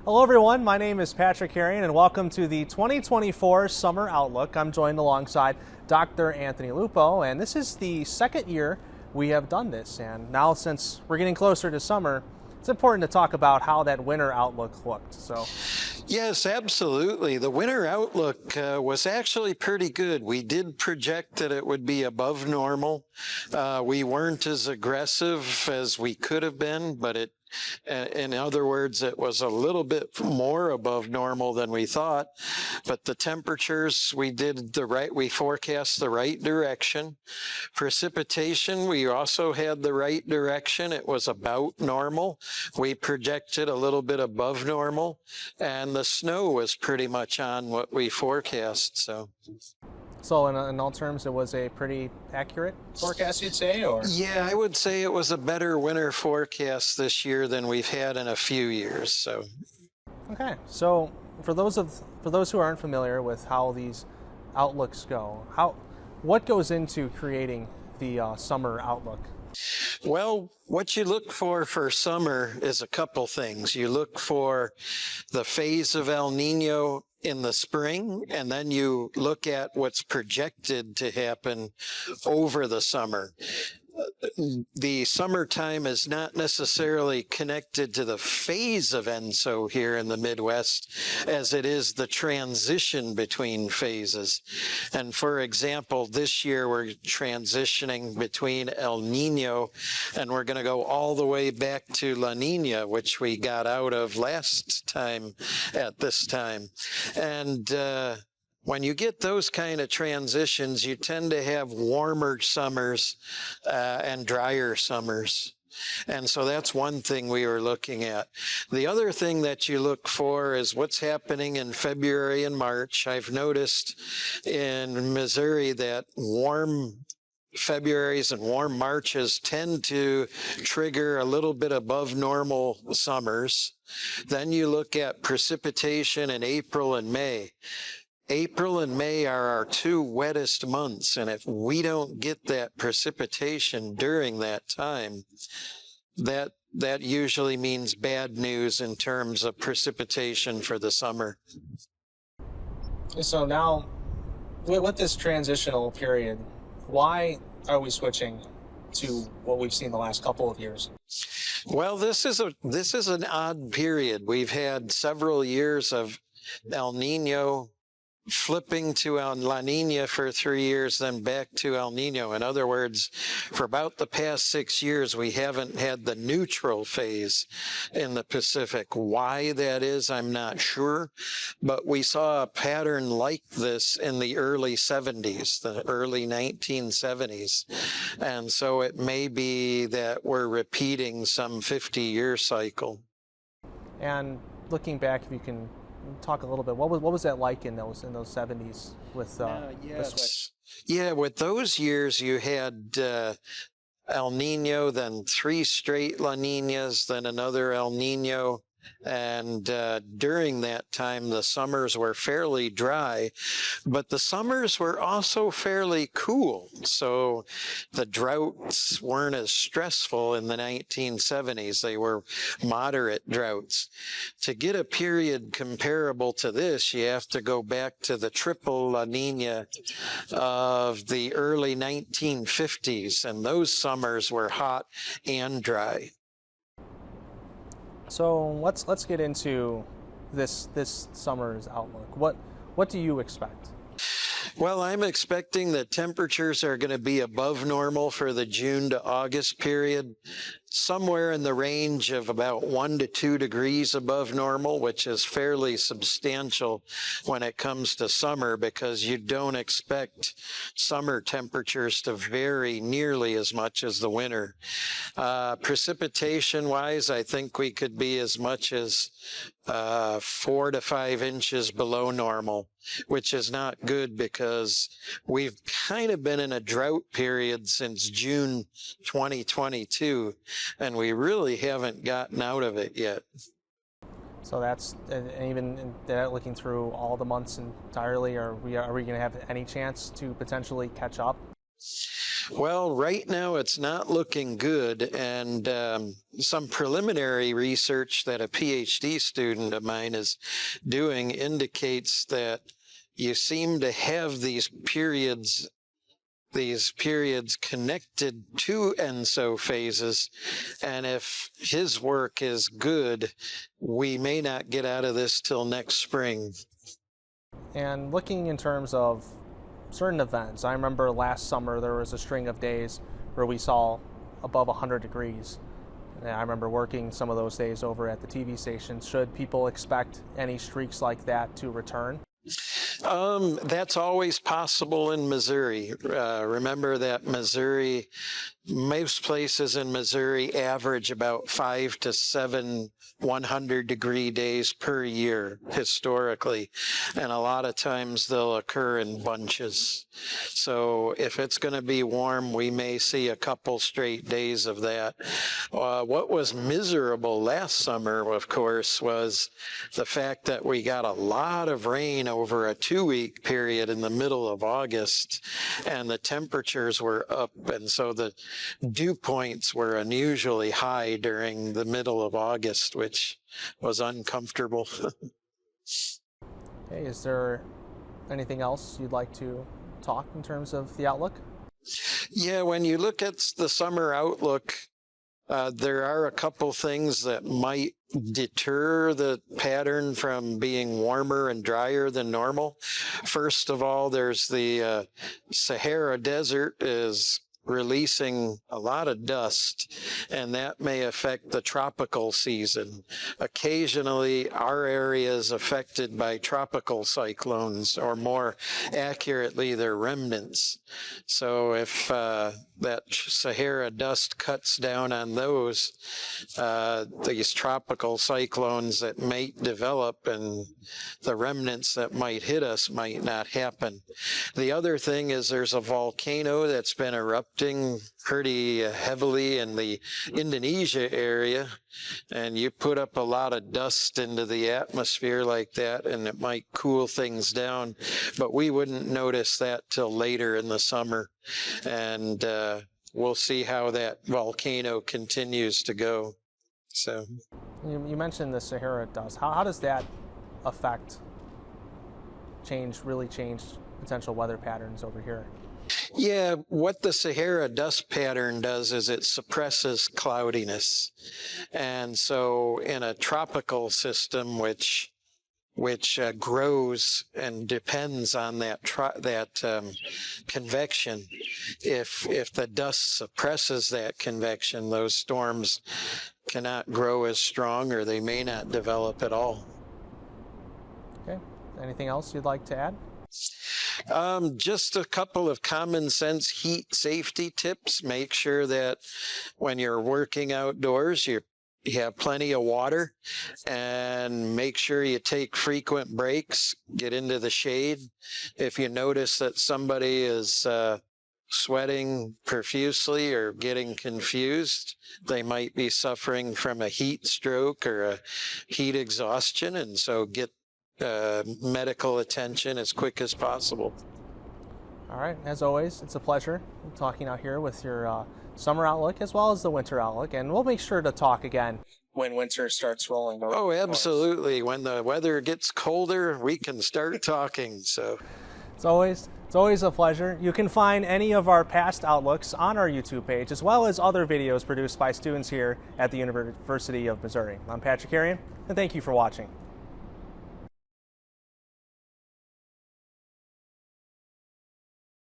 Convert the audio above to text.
Hello everyone, my name is Patrick Harrion and welcome to the 2024 Summer Outlook. I'm joined alongside Dr. Anthony Lupo, and this is the second year we have done this. And now since we're getting closer to summer, it's important to talk about how that winter outlook looked. Yes, absolutely. The winter outlook was actually pretty good. We did project that it would be above normal. We weren't as aggressive as we could have been, but in other words, it was a little bit more above normal than we thought. But the temperatures, we forecast the right direction. Precipitation, we also had the right direction. It was about normal. We projected a little bit above normal, and the snow was pretty much on what we forecast. So in all terms, it was a pretty accurate forecast, you'd say? Or yeah, I would say it was a better winter forecast this year than we've had in a few years. Okay, so for those who aren't familiar with how these outlooks go, what goes into creating the summer outlook? Well, what you look for summer is a couple things. You look for the phase of El Nino in the spring, and then you look at what's projected to happen over the summer. The summertime is not necessarily connected to the phase of ENSO here in the Midwest as it is the transition between phases. And for example, this year we're transitioning between El Nino and we're going to go all the way back to La Nina, which we got out of last time at this time. And when you get those kind of transitions, you tend to have warmer summers and drier summers. And so that's one thing we were looking at. The other thing that you look for is what's happening in February and March. I've noticed in Missouri that warm Februarys and warm Marches tend to trigger a little bit above normal summers. Then you look at precipitation in April and May. April and May are our two wettest months, and if we don't get that precipitation during that time, that usually means bad news in terms of precipitation for the summer. So now, with this transitional period, why are we switching to what we've seen the last couple of years? Well, this is an odd period. We've had several years of El Nino flipping to La Nina for 3 years, then back to El Nino. In other words, for about the past 6 years, we haven't had the neutral phase in the Pacific. Why that is, I'm not sure, but we saw a pattern like this in the early 70s, the early 1970s. And so it may be that we're repeating some 50-year cycle. And looking back, if you can talk a little bit, what was that like in those 70s with the switch? Yeah, with those years you had El Nino, then 3 straight La Ninas, then another El Nino. And during that time, the summers were fairly dry, but the summers were also fairly cool. So the droughts weren't as stressful in the 1970s. They were moderate droughts. To get a period comparable to this, you have to go back to the triple La Nina of the early 1950s, and those summers were hot and dry. So let's get into this summer's outlook. What do you expect? Well, I'm expecting that temperatures are going to be above normal for the June to August period, somewhere in the range of about 1 to 2 degrees above normal, which is fairly substantial when it comes to summer because you don't expect summer temperatures to vary nearly as much as the winter. Precipitation-wise, I think we could be as much as 4 to 5 inches below normal, which is not good because we've kind of been in a drought period since June 2022, and we really haven't gotten out of it yet. So that's, and even looking through all the months entirely, are we going to have any chance to potentially catch up? Well, right now it's not looking good, and some preliminary research that a PhD student of mine is doing indicates that you seem to have these periods connected to ENSO phases, and if his work is good, we may not get out of this till next spring. And looking in terms of certain events, I remember last summer there was a string of days where we saw above 100 degrees. And I remember working some of those days over at the TV station. Should people expect any streaks like that to return? That's always possible in Missouri. Remember that most places in Missouri average about 5 to 7 100-degree days per year historically, and a lot of times they'll occur in bunches. So if it's going to be warm, we may see a couple straight days of that. What was miserable last summer, of course, was the fact that we got a lot of rain over a 2-week period in the middle of August, and the temperatures were up, and so the dew points were unusually high during the middle of August, which was uncomfortable. Okay, is there anything else you'd like to talk in terms of the outlook? Yeah, when you look at the summer outlook, there are a couple things that might deter the pattern from being warmer and drier than normal. First of all, there's the Sahara Desert is releasing a lot of dust, and that may affect the tropical season. Occasionally, our area is affected by tropical cyclones, or more accurately, their remnants. So if that Sahara dust cuts down on those, these tropical cyclones that might develop and the remnants that might hit us might not happen. The other thing is there's a volcano that's been erupting pretty heavily in the Indonesia area, and you put up a lot of dust into the atmosphere like that and it might cool things down, but we wouldn't notice that till later in the summer. And we'll see how that volcano continues to go. So You mentioned the Sahara dust. How does that really change potential weather patterns over here? Yeah, what the Sahara dust pattern does is it suppresses cloudiness. And so in a tropical system, which grows and depends on that convection, if the dust suppresses that convection, those storms cannot grow as strong, or they may not develop at all. Okay. Anything else you'd like to add? Just a couple of common sense heat safety tips. Make sure that when you're working outdoors, you have plenty of water, and make sure you take frequent breaks, get into the shade. If you notice that somebody is sweating profusely or getting confused, they might be suffering from a heat stroke or a heat exhaustion, and so get medical attention as quick as possible. All right, as always, it's a pleasure talking out here with your summer outlook as well as the winter outlook, and we'll make sure to talk again when winter starts rolling around. Oh, absolutely. When the weather gets colder, we can start talking. So it's always a pleasure. You can find any of our past outlooks on our YouTube page, as well as other videos produced by students here at the University of Missouri. I'm Patrick Arian, and thank you for watching.